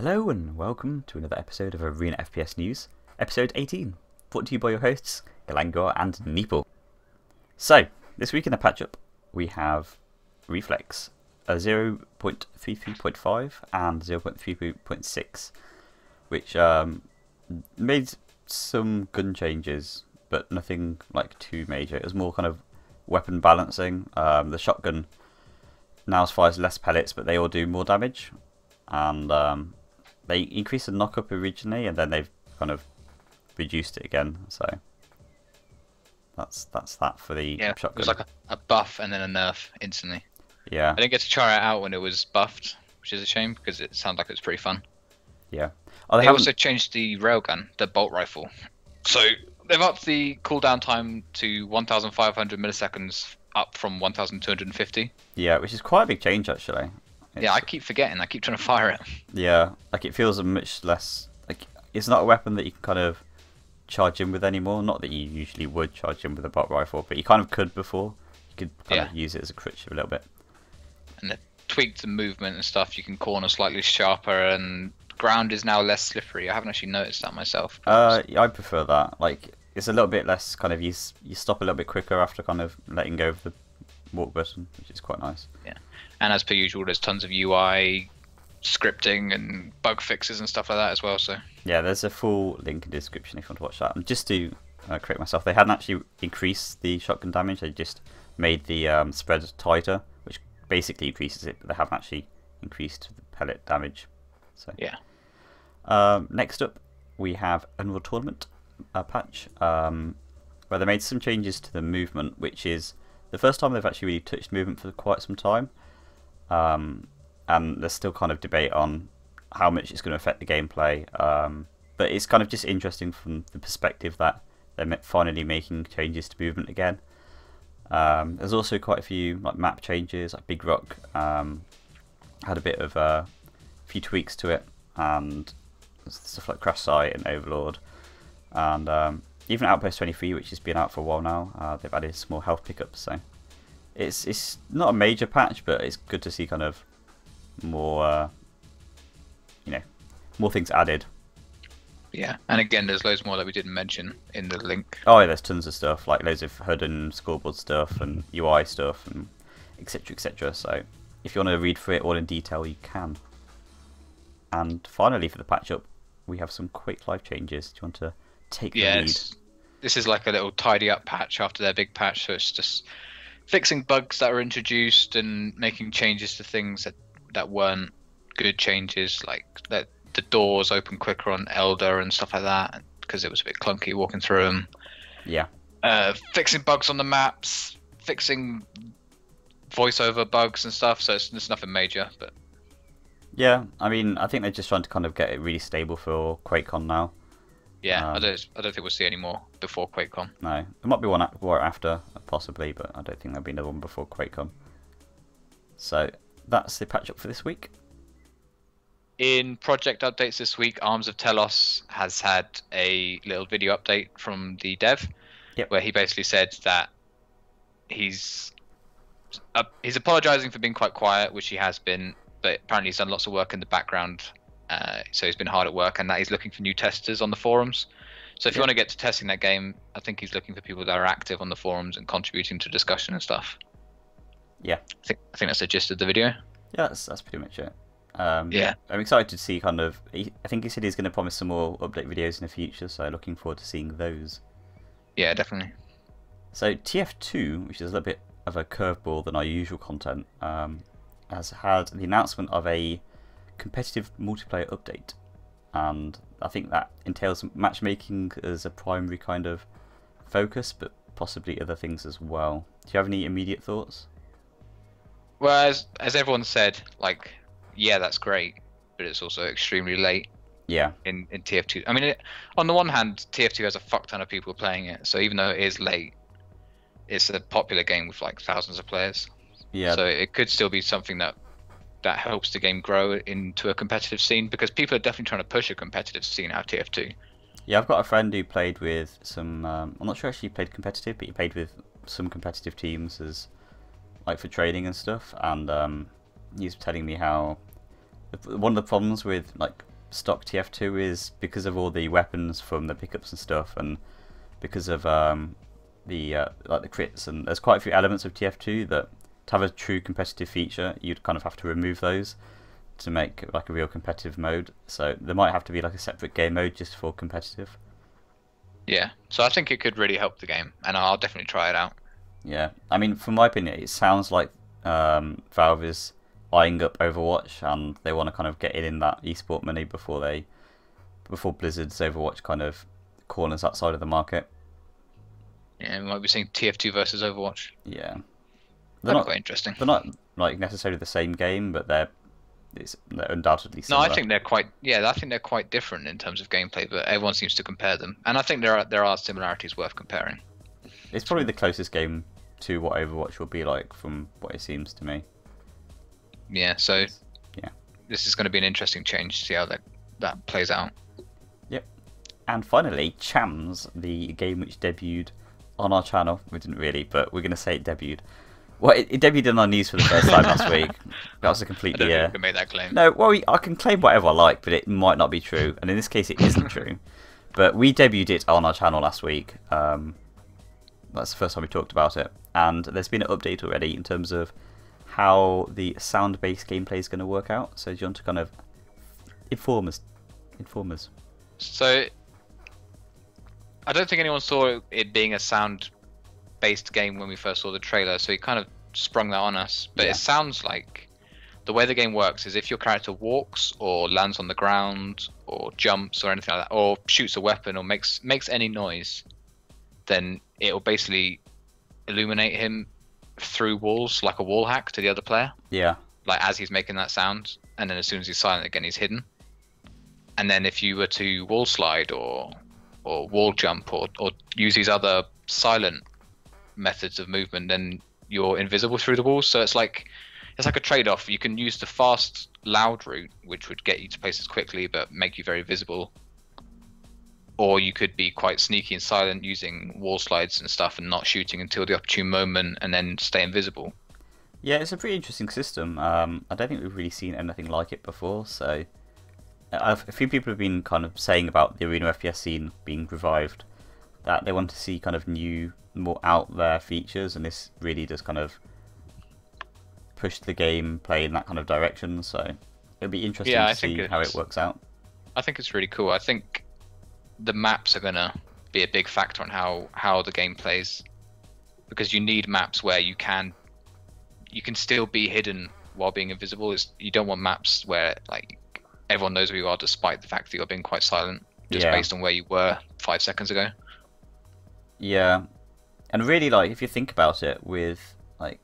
Hello and welcome to another episode of Arena FPS News, episode 18, brought to you by your hosts Galangor and Neeple. So, this week in the patch-up we have Reflex, a 0.33.5 and 0.33.6, which made some gun changes, but nothing like too major. It was more kind of weapon balancing. The shotgun now fires less pellets, but they all do more damage, and they increased the knock-up originally, and then they've kind of reduced it again. So that's that for the shotgun. It was like a buff and then a nerf instantly. Yeah. I didn't get to try it out when it was buffed, which is a shame because it sounded like it was pretty fun. Yeah. They also changed the railgun, the bolt rifle. So they've upped the cooldown time to 1,500 milliseconds, up from 1,250. Yeah, which is quite a big change actually. Yeah, I keep forgetting. I keep trying to fire it. Yeah, like it feels a much less like it's not a weapon that you can kind of charge in with anymore. Not that you usually would charge in with a bolt rifle, but you kind of could before. You could kind of use it as a crutch a little bit. And they tweaked the movement and stuff. You can corner slightly sharper, and ground is now less slippery. I haven't actually noticed that myself. I prefer that. Like it's a little bit less kind of you stop a little bit quicker after kind of letting go of the walk button, which is quite nice. Yeah. And as per usual, there's tons of UI scripting and bug fixes and stuff like that as well. So yeah, there's a full link in the description if you want to watch that. And just to correct myself, they hadn't actually increased the shotgun damage. They just made the spread tighter, which basically increases it, but they haven't actually increased the pellet damage. So yeah. Next up, we have Unreal Tournament patch, where they made some changes to the movement, which is the first time they've actually really touched movement for quite some time. And there's still kind of debate on how much it's going to affect the gameplay, but it's kind of just interesting from the perspective that they're finally making changes to movement again. There's also quite a few like map changes, like Big Rock had a bit of a few tweaks to it, and stuff like Crash Site and Overlord, and even Outpost 23, which has been out for a while now, they've added some more health pickups. So it's not a major patch, but it's good to see kind of more more things added. Yeah, and again, there's loads more that we didn't mention in the link. Oh yeah, there's tons of stuff, like loads of HUD and scoreboard stuff and UI stuff and etc etc. So if you want to read through it all in detail, you can. And finally, for the patch up, we have some quick live changes. Do you want to take the lead? This is like a little tidy up patch after their big patch, so it's just fixing bugs that were introduced and making changes to things that weren't good changes, like that the doors open quicker on Elder and stuff like that, because it was a bit clunky walking through them. Yeah. Fixing bugs on the maps, fixing voiceover bugs and stuff, so it's nothing major. But yeah, I mean, I think they're just trying to kind of get it really stable for QuakeCon now. Yeah, I don't think we'll see any more before QuakeCon. No, there might be one after, possibly, but I don't think there'll be another one before QuakeCon. So that's the patch up for this week. In project updates this week, Arms of Telos has had a little video update from the dev, where he basically said that he's apologizing for being quite quiet, which he has been, but apparently he's done lots of work in the background. So he's been hard at work, and that he's looking for new testers on the forums. So if you want to get to testing that game, I think he's looking for people that are active on the forums and contributing to discussion and stuff. Yeah, I think that's the gist of the video. Yeah, that's pretty much it. Yeah, I'm excited to see kind of. I think he said he's going to promise some more update videos in the future, so looking forward to seeing those. Yeah, definitely. So TF2, which is a little bit of a curveball than our usual content, has had the announcement of a competitive multiplayer update, and I think that entails matchmaking as a primary kind of focus, but possibly other things as well. Do you have any immediate thoughts? Well, as everyone said, like, yeah, that's great, but it's also extremely late. Yeah. In TF2, I mean, on the one hand, TF2 has a fuck ton of people playing it, so even though it is late, it's a popular game with like thousands of players. Yeah. So it could still be something that helps the game grow into a competitive scene, because people are definitely trying to push a competitive scene out of TF2. Yeah, I've got a friend who played with some. I'm not sure actually he played competitive, but he played with some competitive teams as like for training and stuff. And he was telling me how one of the problems with like stock TF2 is because of all the weapons from the pickups and stuff, and because of the like the crits, and there's quite a few elements of TF2 that to have a true competitive feature, you'd kind of have to remove those to make like a real competitive mode. So there might have to be like a separate game mode just for competitive. Yeah, so I think it could really help the game, and I'll definitely try it out. Yeah, I mean, from my opinion, it sounds like Valve is eyeing up Overwatch, and they want to kind of get in that esport money before Blizzard's Overwatch kind of corners that side of the market. Yeah, we might be seeing TF2 versus Overwatch. Yeah, That'd be quite interesting. They're not like necessarily the same game, but they're undoubtedly similar. No, I think they're quite. Yeah, I think they're quite different in terms of gameplay, but everyone seems to compare them, and I think there are similarities worth comparing. It's probably the closest game to what Overwatch will be like, from what it seems to me. Yeah, so yeah, this is going to be an interesting change to see how that plays out. Yep. And finally, Chams, the game which debuted on our channel. We didn't really, but we're going to say it debuted. Well, it debuted in our news for the first time last week. That was a completely... I don't think you can make that claim. No, well, I can claim whatever I like, but it might not be true. And in this case, it isn't true. But we debuted it on our channel last week. That's the first time we talked about it. And there's been an update already in terms of how the sound-based gameplay is going to work out. So do you want to kind of inform us? So, I don't think anyone saw it being a sound-based game when we first saw the trailer, so he kind of sprung that on us. But yeah. It sounds like the way the game works is if your character walks or lands on the ground or jumps or anything like that, or shoots a weapon or makes any noise, then it will basically illuminate him through walls like a wall hack to the other player. Yeah. Like as he's making that sound, and then as soon as he's silent again, he's hidden. And then if you were to wall slide or wall jump or use these other silent methods of movement, then you're invisible through the walls. So it's like a trade-off. You can use the fast, loud route, which would get you to places quickly but make you very visible. Or you could be quite sneaky and silent using wall slides and stuff and not shooting until the opportune moment and then stay invisible. Yeah, it's a pretty interesting system. I don't think we've really seen anything like it before. So a few people have been kind of saying about the arena FPS scene being revived, that they want to see kind of new, more out there features, and this really does kind of push the gameplay in that kind of direction. So it'll be interesting to see how it works out. I think it's really cool. I think the maps are gonna be a big factor on how the game plays, because you need maps where you can still be hidden while being invisible. You don't want maps where like everyone knows who you are despite the fact that you're being quite silent just based on where you were 5 seconds ago. Yeah, and really, like, if you think about it, with like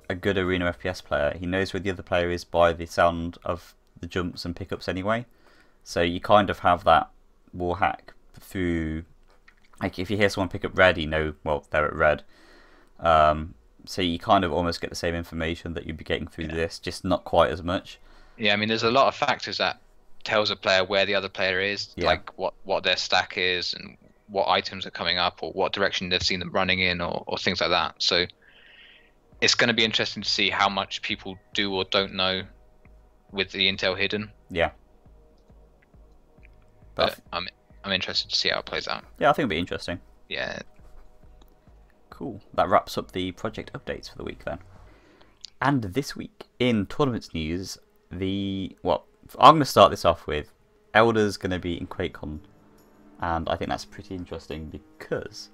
a good arena FPS player, he knows where the other player is by the sound of the jumps and pickups anyway. So you kind of have that wall hack through, like, if you hear someone pick up red, you know, well, they're at red. So you kind of almost get the same information that you'd be getting through this, just not quite as much. Yeah, I mean, there's a lot of factors that tells a player where the other player is, like what their stack is and what items are coming up or what direction they've seen them running in or things like that. So it's going to be interesting to see how much people do or don't know with the intel hidden. Yeah. But I'm interested to see how it plays out. Yeah, I think it'll be interesting. Yeah. Cool. That wraps up the project updates for the week then. And this week in tournaments news, I'm going to start this off with Elder's going to be in QuakeCon, and I think that's pretty interesting because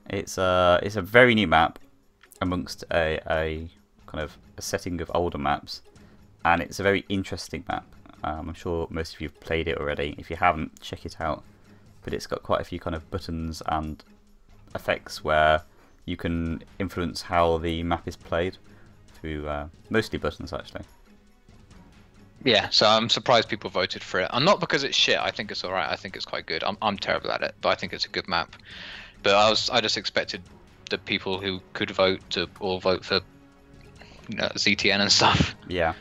it's a very new map amongst a kind of a setting of older maps, and it's a very interesting map. I'm sure most of you have played it already. If you haven't, check it out. But it's got quite a few kind of buttons and effects where you can influence how the map is played through mostly buttons, actually. Yeah, so I'm surprised people voted for it. And not because it's shit. I think it's alright. I think it's quite good. I'm terrible at it, but I think it's a good map. But I just expected the people who could vote to all vote for ZTN and stuff. Yeah.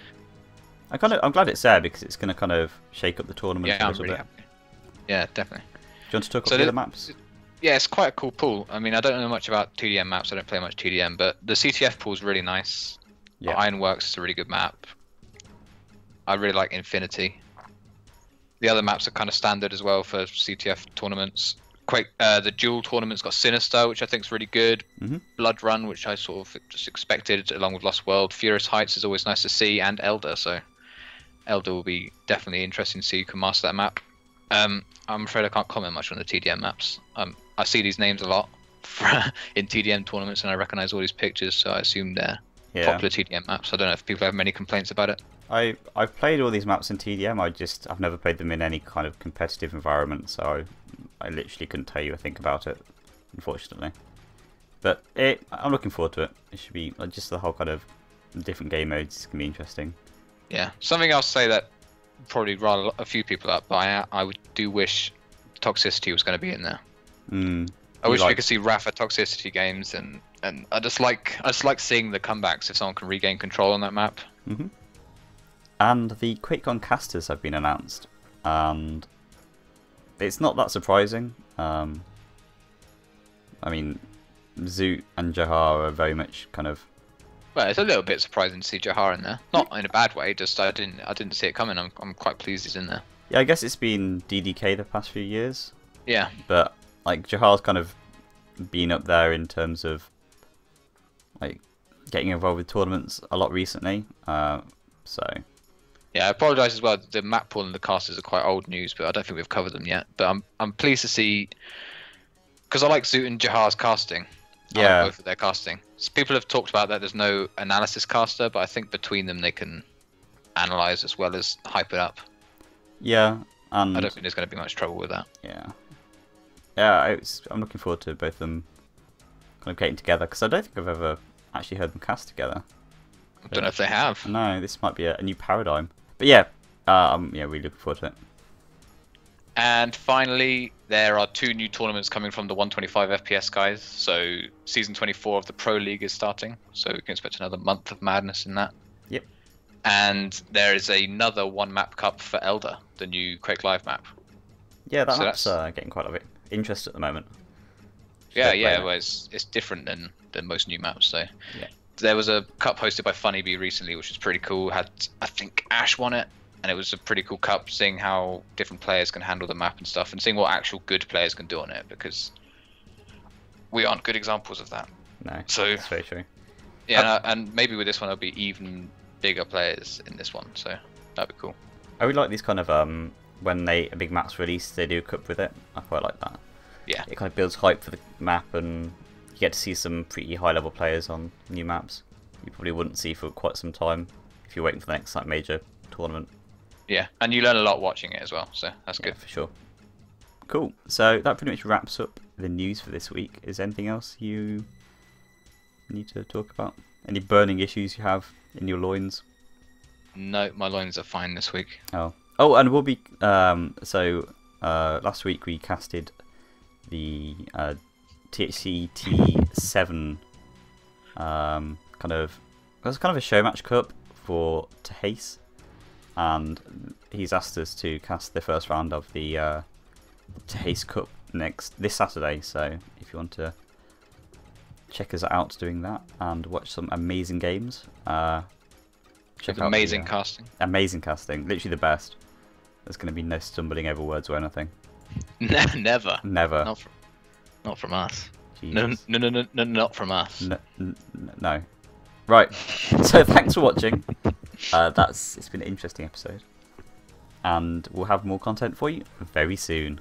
I'm glad it's there because it's going to kind of shake up the tournament a little bit. Happy. Yeah, definitely. Do you want to talk about the other maps? Yeah, it's quite a cool pool. I mean, I don't know much about TDM maps. I don't play much TDM, but the CTF pool is really nice. Yeah. Ironworks is a really good map. I really like Infinity. The other maps are kind of standard as well for CTF tournaments. The duel tournament's got Sinister, which I think is really good. Blood Run, which I sort of just expected, along with Lost World. Furious Heights is always nice to see, and Elder. So Elder will be definitely interesting to see who can master that map. I'm afraid I can't comment much on the TDM maps. I see these names a lot in TDM tournaments, and I recognise all these pictures, so I assume they're popular TDM maps. I don't know if people have many complaints about it. I've played all these maps in TDM. I've never played them in any kind of competitive environment, so I literally couldn't tell you a thing about it, unfortunately. But I'm looking forward to it. It should be just the whole kind of different game modes is gonna be interesting. Yeah, something I'll say that probably rile a few people up, but I do wish Toxicity was going to be in there. I wish we could see Rafa Toxicity games, and I just like seeing the comebacks if someone can regain control on that map. And the QuakeCon casters have been announced, and it's not that surprising. I mean, Zoot and Jahar are very much kind of. Well, it's a little bit surprising to see Jahar in there. Not in a bad way. Just I didn't see it coming. I'm quite pleased he's in there. Yeah, I guess it's been DDK the past few years. Yeah. But like Jahar's kind of been up there in terms of like getting involved with tournaments a lot recently. So. Yeah, I apologise as well. The map pool and the casters are quite old news, but I don't think we've covered them yet. But I'm pleased to see, because I like Zoot and Jahar's casting. Yeah. I like both of their casting. So people have talked about that there's no analysis caster, but I think between them they can analyse as well as hype it up. Yeah, and I don't think there's going to be much trouble with that. Yeah, I'm looking forward to both of them kind of getting together, because I don't think I've ever actually heard them cast together. I don't know if they have. No, this might be a new paradigm. But yeah, really looking forward to it. And finally, there are 2 new tournaments coming from the 125 FPS guys. So season 24 of the Pro League is starting, so we can expect another month of madness in that. Yep. And there is another 1 map cup for Elder, the new Quake Live map. Yeah, that's getting quite a bit of interest at the moment. Yeah, well, it's different than most new maps. So yeah. There was a cup hosted by Funnybee recently, which was pretty cool. I think Ash won it, and it was a pretty cool cup, seeing how different players can handle the map and stuff, and seeing what actual good players can do on it, because we aren't good examples of that. No, so that's very true. Yeah, and maybe with this one there'll be even bigger players in this one, so that'd be cool. I would like these kind of when a big map's released, they do a cup with it. I quite like that. Yeah, it kind of builds hype for the map, and you get to see some pretty high level players on new maps you probably wouldn't see for quite some time if you're waiting for the next major tournament. Yeah, and you learn a lot watching it as well, so that's good. For sure. Cool, so that pretty much wraps up the news for this week. Is there anything else you need to talk about? Any burning issues you have in your loins? No, my loins are fine this week. Oh, and we'll be last week we casted the THC T7 it was kind of a show match cup for Tahase, and he's asked us to cast the first round of the Tahase Cup this Saturday. So if you want to check us out doing that and watch some amazing games, check out amazing casting. Amazing casting, literally the best. There's going to be no stumbling over words or anything. Never. Never. Not from us. Jesus. No, not from us. No. Right. So thanks for watching. It's been an interesting episode, and we'll have more content for you very soon.